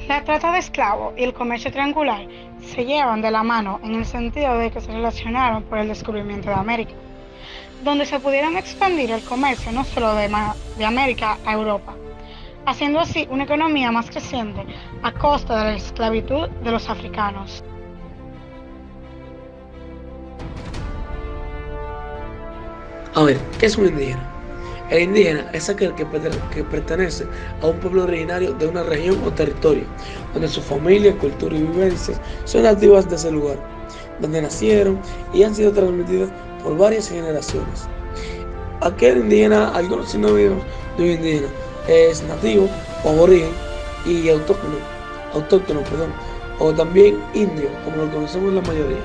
La trata de esclavos y el comercio triangular se llevan de la mano en el sentido de que se relacionaron por el descubrimiento de América, donde se pudieron expandir el comercio no solo de América a Europa, haciendo así una economía más creciente a costa de la esclavitud de los africanos. A ver, ¿qué es un indígena? El indígena es aquel que pertenece a un pueblo originario de una región o territorio, donde su familia, cultura y vivencias son nativas de ese lugar, donde nacieron y han sido transmitidas por varias generaciones. Aquel indígena, algunos sinónimos de un indígena, es nativo o aborigen y autóctono, o también indio, como lo conocemos la mayoría.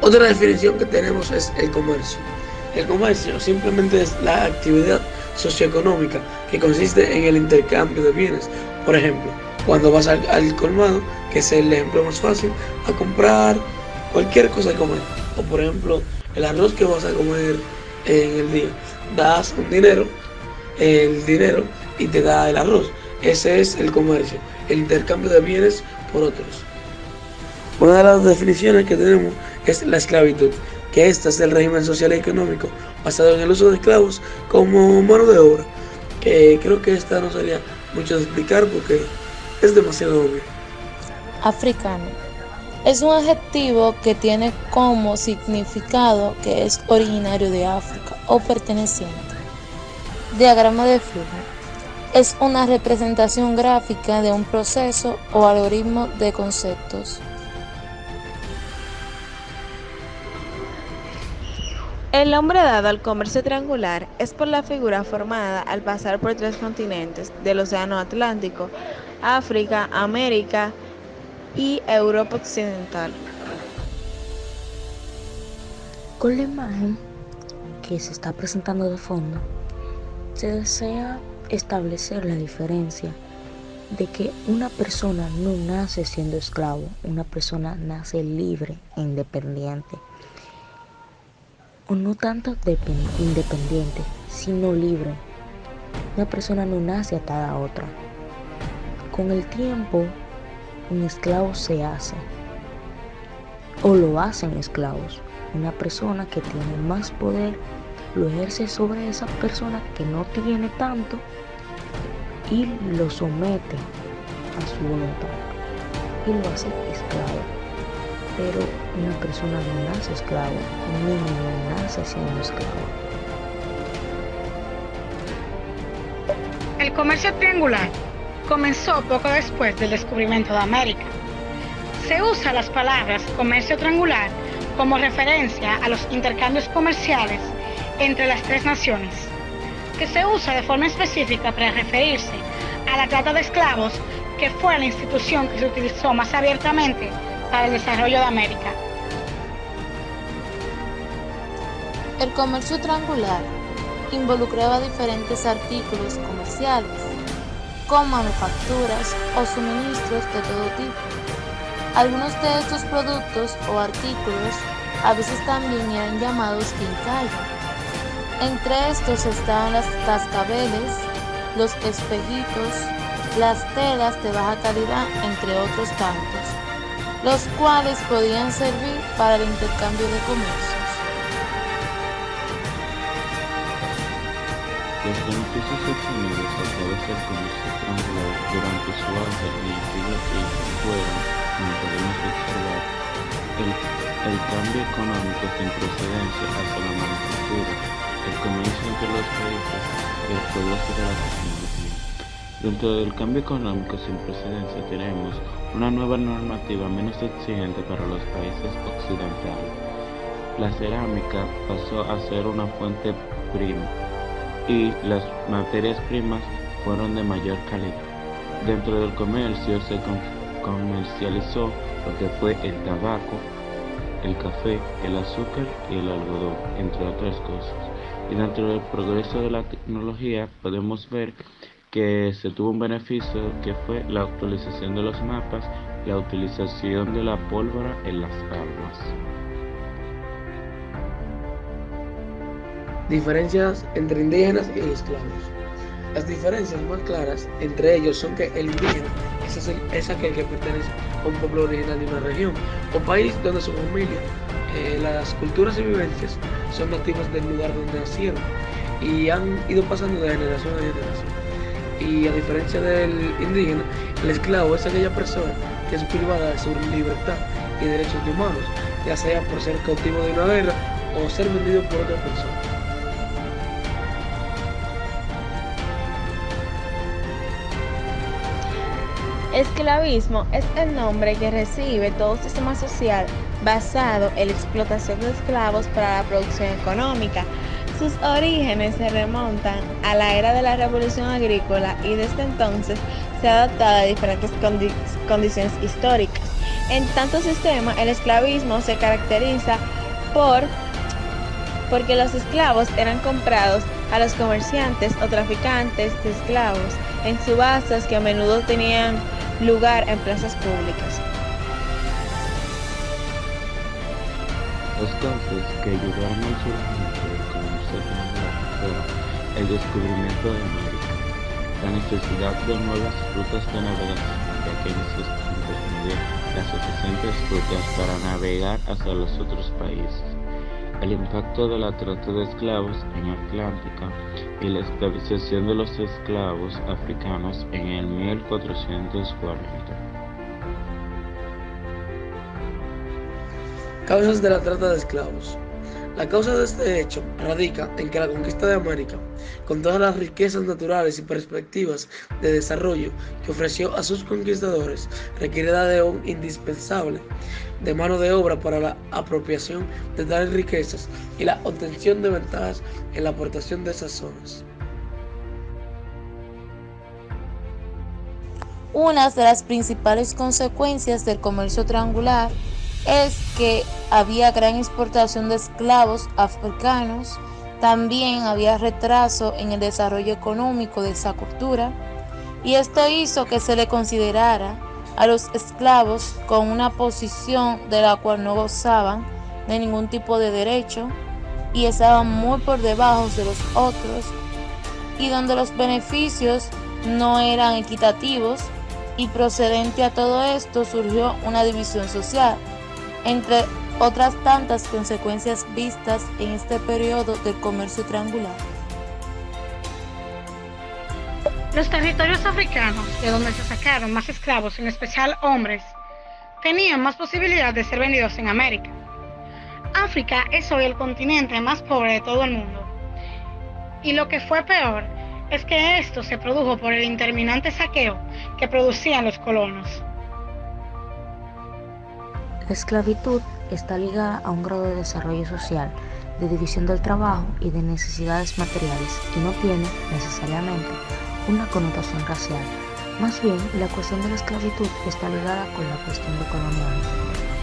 Otra definición que tenemos es el comercio. El comercio simplemente es la actividad socioeconómica que consiste en el intercambio de bienes. Por ejemplo, cuando vas al colmado, que es el ejemplo más fácil, a comprar cualquier cosa de comer. O por ejemplo, el arroz que vas a comer en el día. Das el dinero y te da el arroz. Ese es el comercio, el intercambio de bienes por otros. Una de las definiciones que tenemos es la esclavitud, que esta es el régimen social y económico basado en el uso de esclavos como mano de obra, que creo que esta no sería mucho de explicar porque es demasiado obvio. Africano. Es un adjetivo que tiene como significado que es originario de África o perteneciente. Diagrama de flujo. Es una representación gráfica de un proceso o algoritmo de conceptos. El nombre dado al comercio triangular es por la figura formada al pasar por tres continentes del Océano Atlántico, África, América y Europa Occidental. Con la imagen que se está presentando de fondo, se desea establecer la diferencia de que una persona no nace siendo esclavo, una persona nace libre e independiente. O no tanto independiente, sino libre. Una persona no nace atada a otra. Con el tiempo, un esclavo se hace, o lo hacen esclavos. Una persona que tiene más poder lo ejerce sobre esa persona que no tiene tanto y lo somete a su voluntad y lo hace esclavo. Pero una persona no nace esclavo, un niño no nace siendo esclavo. El comercio triangular comenzó poco después del descubrimiento de América. Se usa las palabras comercio triangular como referencia a los intercambios comerciales entre las tres naciones, que se usa de forma específica para referirse a la trata de esclavos, que fue la institución que se utilizó más abiertamente para el desarrollo de América. El comercio triangular involucraba diferentes artículos comerciales, con manufacturas o suministros de todo tipo. Algunos de estos productos o artículos a veces también eran llamados quincalla. Entre estos estaban las cascabeles, los espejitos, las telas de baja calidad, entre otros tantos, los cuales podían servir para el intercambio de comercios. Los beneficios obtenidos a través del comercio triangular durante su auge en el siglo XV fueron, como podemos observar, el cambio económico sin precedencia hacia la manufactura, el comercio entre los países y el progreso de la tecnología. Dentro del cambio económico sin precedencia tenemos una nueva normativa menos exigente para los países occidentales. La cerámica pasó a ser una fuente prima y las materias primas fueron de mayor calidad. Dentro del comercio se comercializó lo que fue el tabaco, el café, el azúcar y el algodón, entre otras cosas. Y dentro del progreso de la tecnología podemos ver que se tuvo un beneficio que fue la actualización de los mapas, la utilización de la pólvora en las armas. Diferencias entre indígenas y esclavos. Las diferencias más claras entre ellos son que el indígena es aquel que pertenece a un pueblo original de una región o país donde su familia, las culturas y vivencias son nativas del lugar donde nacieron y han ido pasando de generación a generación. Y a diferencia del indígena, el esclavo es aquella persona que es privada de su libertad y derechos humanos, ya sea por ser cautivo de una guerra o ser vendido por otra persona. Esclavismo es el nombre que recibe todo sistema social basado en la explotación de esclavos para la producción económica. Sus orígenes se remontan a la era de la Revolución Agrícola y desde entonces se ha adaptado a diferentes condiciones históricas. En tanto sistema, el esclavismo se caracteriza porque los esclavos eran comprados a los comerciantes o traficantes de esclavos en subastas que a menudo tenían lugar en plazas públicas. Los causas que ayudaron al surgimiento del comercio triangular fueron el descubrimiento de América, la necesidad de nuevas rutas de navegación, ya que en esos tiempos no había las suficientes rutas para navegar hacia los otros países, el impacto de la trata de esclavos en Atlántica y la esclavización de los esclavos africanos en el 1440. Causas de la trata de esclavos. La causa de este hecho radica en que la conquista de América, con todas las riquezas naturales y perspectivas de desarrollo que ofreció a sus conquistadores, requería de un indispensable de mano de obra para la apropiación de tales riquezas y la obtención de ventajas en la aportación de esas zonas. Una de las principales consecuencias del comercio triangular es que había gran exportación de esclavos africanos, también había retraso en el desarrollo económico de esa cultura, y esto hizo que se le considerara a los esclavos con una posición de la cual no gozaban de ningún tipo de derecho y estaban muy por debajo de los otros, y donde los beneficios no eran equitativos, y procedente a todo esto surgió una división social, entre otras tantas consecuencias vistas en este periodo del comercio triangular. Los territorios africanos, de donde se sacaron más esclavos, en especial hombres, tenían más posibilidad de ser vendidos en América. África es hoy el continente más pobre de todo el mundo. Y lo que fue peor es que esto se produjo por el interminante saqueo que producían los colonos. La esclavitud está ligada a un grado de desarrollo social, de división del trabajo y de necesidades materiales, y no tiene, necesariamente, una connotación racial. Más bien, la cuestión de la esclavitud está ligada con la cuestión colonial.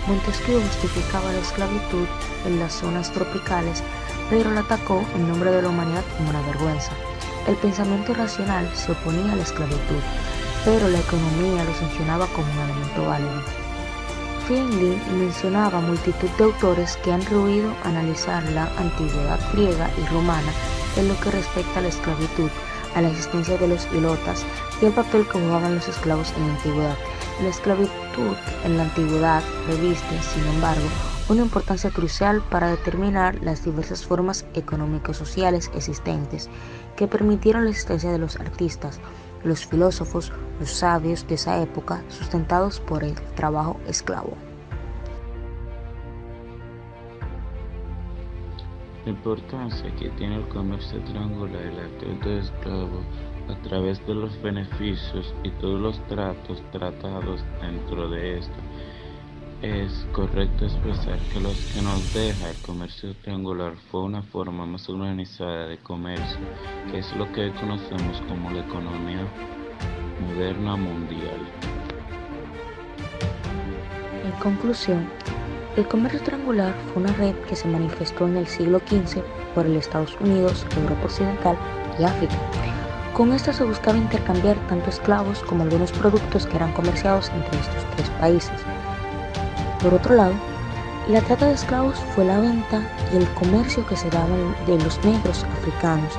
Montesquieu justificaba la esclavitud en las zonas tropicales, pero la atacó en nombre de la humanidad como una vergüenza. El pensamiento racional se oponía a la esclavitud, pero la economía lo sancionaba como un elemento válido. Finley mencionaba multitud de autores que han rehuido analizar la antigüedad griega y romana en lo que respecta a la esclavitud, a la existencia de los ilotas y el papel que jugaban los esclavos en la antigüedad. La esclavitud en la antigüedad reviste, sin embargo, una importancia crucial para determinar las diversas formas económico-sociales existentes que permitieron la existencia de los artistas, los filósofos, los sabios de esa época, sustentados por el trabajo esclavo. La importancia que tiene el comercio triangular y la trata de esclavos a través de los beneficios y todos los tratados dentro de esto. Es correcto expresar que lo que nos deja el comercio triangular fue una forma más organizada de comercio, que es lo que conocemos como la economía moderna mundial. En conclusión, el comercio triangular fue una red que se manifestó en el siglo XV por el Estados Unidos, Europa Occidental y África. Con esto se buscaba intercambiar tanto esclavos como algunos productos que eran comerciados entre estos tres países. Por otro lado, la trata de esclavos fue la venta y el comercio que se daba de los negros africanos.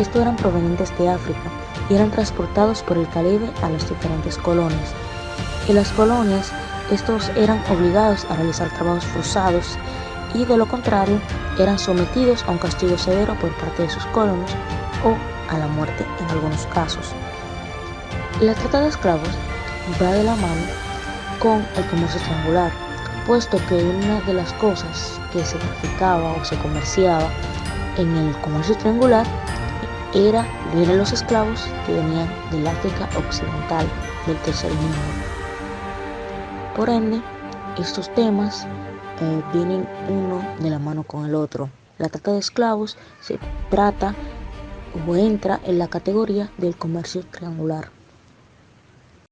Estos eran provenientes de África y eran transportados por el Caribe a las diferentes colonias. En las colonias, estos eran obligados a realizar trabajos forzados y de lo contrario eran sometidos a un castigo severo por parte de sus colonos o a la muerte en algunos casos. La trata de esclavos va de la mano con el comercio triangular, puesto que una de las cosas que se traficaba o se comerciaba en el comercio triangular eran los esclavos que venían del África Occidental, del tercer mundo. Por ende, estos temas vienen uno de la mano con el otro. La trata de esclavos se trata o entra en la categoría del comercio triangular.